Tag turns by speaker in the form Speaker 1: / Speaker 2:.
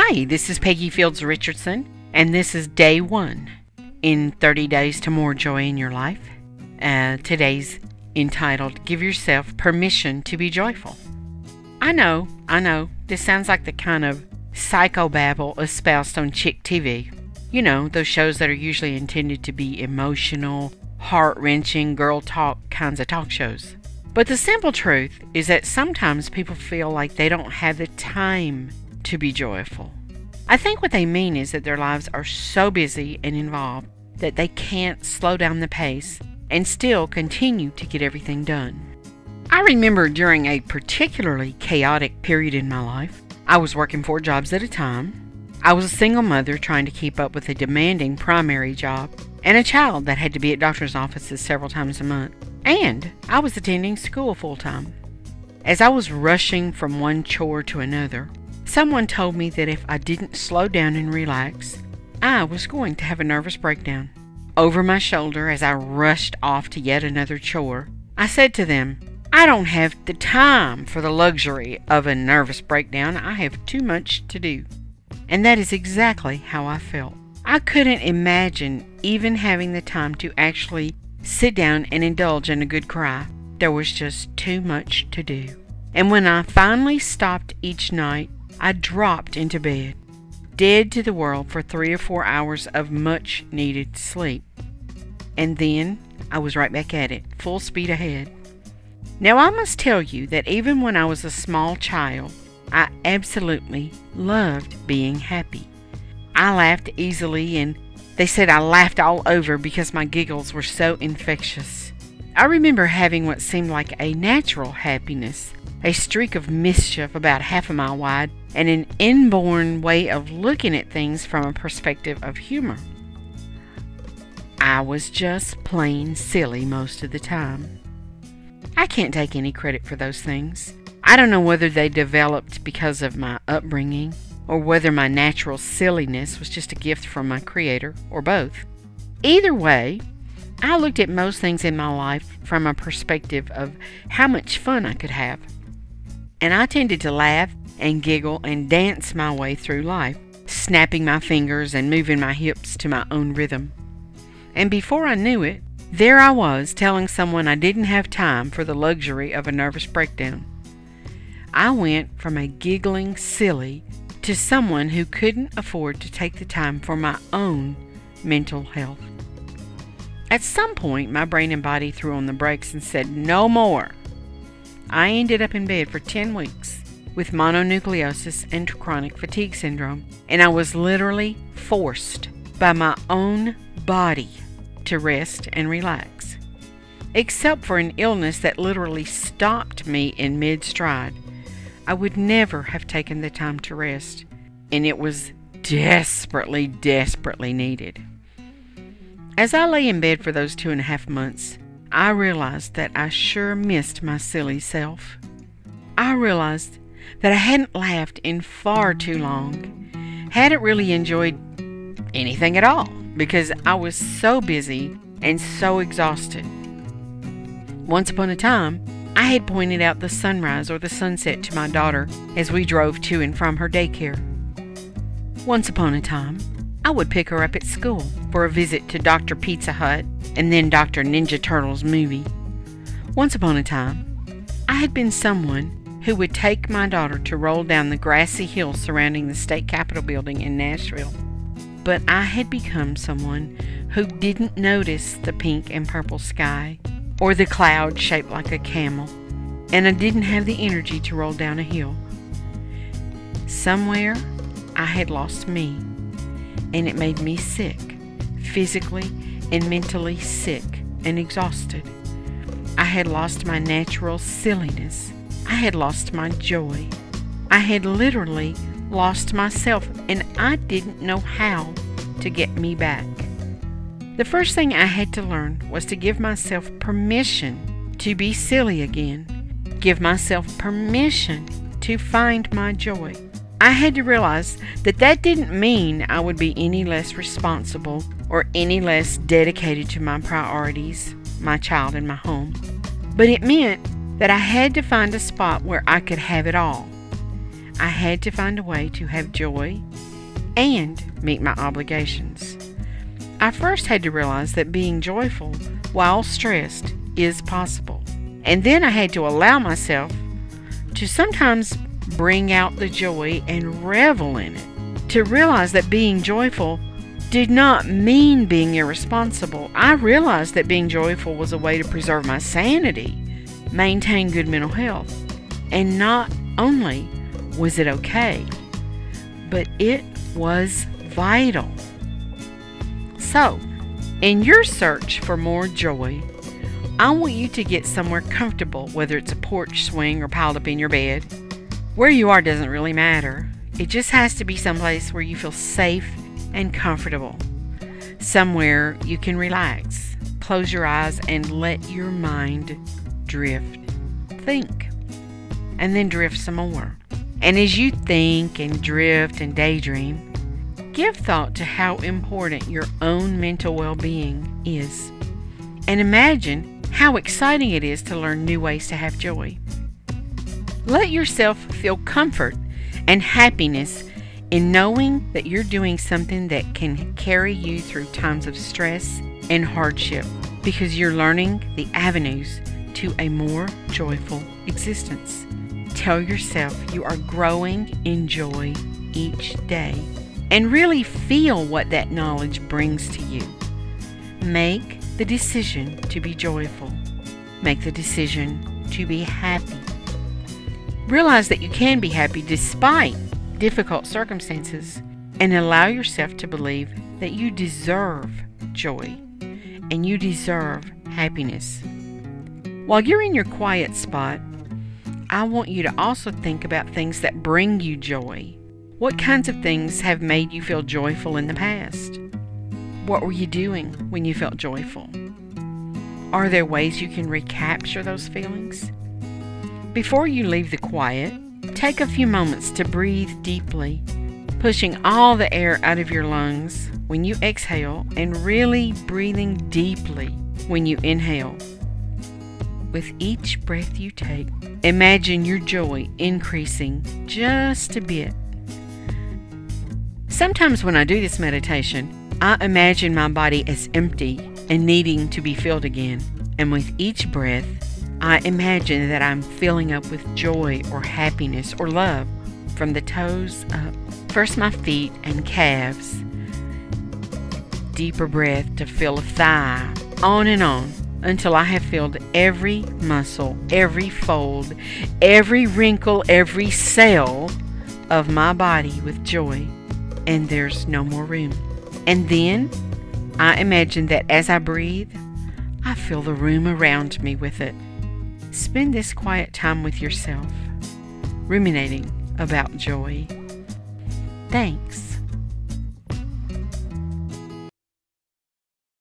Speaker 1: Hi, this is Peggy Fields Richardson, and this is day 1 in 30 Days to More Joy in Your Life. Today's entitled, Give Yourself Permission to Be Joyful. I know, this sounds like the kind of psychobabble espoused on Chick TV. You know, those shows that are usually intended to be emotional, heart-wrenching, girl talk kinds of talk shows. But the simple truth is that sometimes people feel like they don't have the time to be joyful. I think what they mean is that their lives are so busy and involved that they can't slow down the pace and still continue to get everything done. I remember during a particularly chaotic period in my life, I was working 4 jobs at a time. I was a single mother trying to keep up with a demanding primary job and a child that had to be at doctor's offices several times a month. And I was attending school full-time. As I was rushing from one chore to another, someone told me that if I didn't slow down and relax, I was going to have a nervous breakdown. Over my shoulder, as I rushed off to yet another chore, I said to them, I don't have the time for the luxury of a nervous breakdown. I have too much to do. And that is exactly how I felt. I couldn't imagine even having the time to actually sit down and indulge in a good cry. There was just too much to do. And when I finally stopped each night, I dropped into bed, dead to the world for 3 or 4 hours of much needed sleep. And then I was right back at it, full speed ahead. Now I must tell you that even when I was a small child, I absolutely loved being happy. I laughed easily, and they said I laughed all over because my giggles were so infectious. I remember having what seemed like a natural happiness, a streak of mischief about half a mile wide, and an inborn way of looking at things from a perspective of humor. I was just plain silly most of the time. I can't take any credit for those things. I don't know whether they developed because of my upbringing, or whether my natural silliness was just a gift from my Creator, or both. Either way, I looked at most things in my life from a perspective of how much fun I could have. And I tended to laugh and giggle and dance my way through life, snapping my fingers and moving my hips to my own rhythm. And before I knew it, there I was telling someone I didn't have time for the luxury of a nervous breakdown. I went from a giggling silly to someone who couldn't afford to take the time for my own mental health. At some point, my brain and body threw on the brakes and said, no more. I ended up in bed for 10 weeks with mononucleosis and chronic fatigue syndrome, and I was literally forced by my own body to rest and relax. Except for an illness that literally stopped me in mid-stride, I would never have taken the time to rest, and it was desperately needed. As I lay in bed for those 2.5 months, I realized that I sure missed my silly self. I realized that I hadn't laughed in far too long, hadn't really enjoyed anything at all, because I was so busy and so exhausted. Once upon a time, I had pointed out the sunrise or the sunset to my daughter as we drove to and from her daycare. Once upon a time, I would pick her up at school for a visit to Dr. Pizza Hut and then Dr. Ninja Turtles movie. Once upon a time, I had been someone who would take my daughter to roll down the grassy hill surrounding the state capitol building in Nashville. But I had become someone who didn't notice the pink and purple sky or the cloud shaped like a camel, and I didn't have the energy to roll down a hill. Somewhere, I had lost me, and it made me sick, physically and mentally sick and exhausted. I had lost my natural silliness. I had lost my joy. I had literally lost myself, and I didn't know how to get me back. The first thing I had to learn was to give myself permission to be silly again. Give myself permission to find my joy. I had to realize that that didn't mean I would be any less responsible or any less dedicated to my priorities, my child and my home. But it meant that I had to find a spot where I could have it all. I had to find a way to have joy and meet my obligations. I first had to realize that being joyful while stressed is possible. And then I had to allow myself to sometimes bring out the joy and revel in it. To realize that being joyful did not mean being irresponsible. I realized that being joyful was a way to preserve my sanity, maintain good mental health. And not only was it okay, but it was vital. So, in your search for more joy, I want you to get somewhere comfortable, whether it's a porch swing or piled up in your bed. Where you are doesn't really matter. It just has to be someplace where you feel safe and comfortable. Somewhere you can relax, close your eyes, and let your mind drift. Think, and then drift some more. And as you think and drift and daydream, give thought to how important your own mental well-being is. And imagine how exciting it is to learn new ways to have joy. Let yourself feel comfort and happiness in knowing that you're doing something that can carry you through times of stress and hardship, because you're learning the avenues to a more joyful existence. Tell yourself you are growing in joy each day, and really feel what that knowledge brings to you. Make the decision to be joyful. Make the decision to be happy. Realize that you can be happy despite difficult circumstances, and allow yourself to believe that you deserve joy and you deserve happiness. While you're in your quiet spot, I want you to also think about things that bring you joy. What kinds of things have made you feel joyful in the past? What were you doing when you felt joyful? Are there ways you can recapture those feelings? Before you leave the quiet, take a few moments to breathe deeply, pushing all the air out of your lungs when you exhale and really breathing deeply when you inhale. With each breath you take, imagine your joy increasing just a bit. Sometimes when I do this meditation, I imagine my body as empty and needing to be filled again. And with each breath, I imagine that I'm filling up with joy or happiness or love from the toes up. First my feet and calves. Deeper breath to fill a thigh. On and on until I have filled every muscle, every fold, every wrinkle, every cell of my body with joy. And there's no more room. And then I imagine that as I breathe, I fill the room around me with it. Spend this quiet time with yourself, ruminating about joy. Thanks.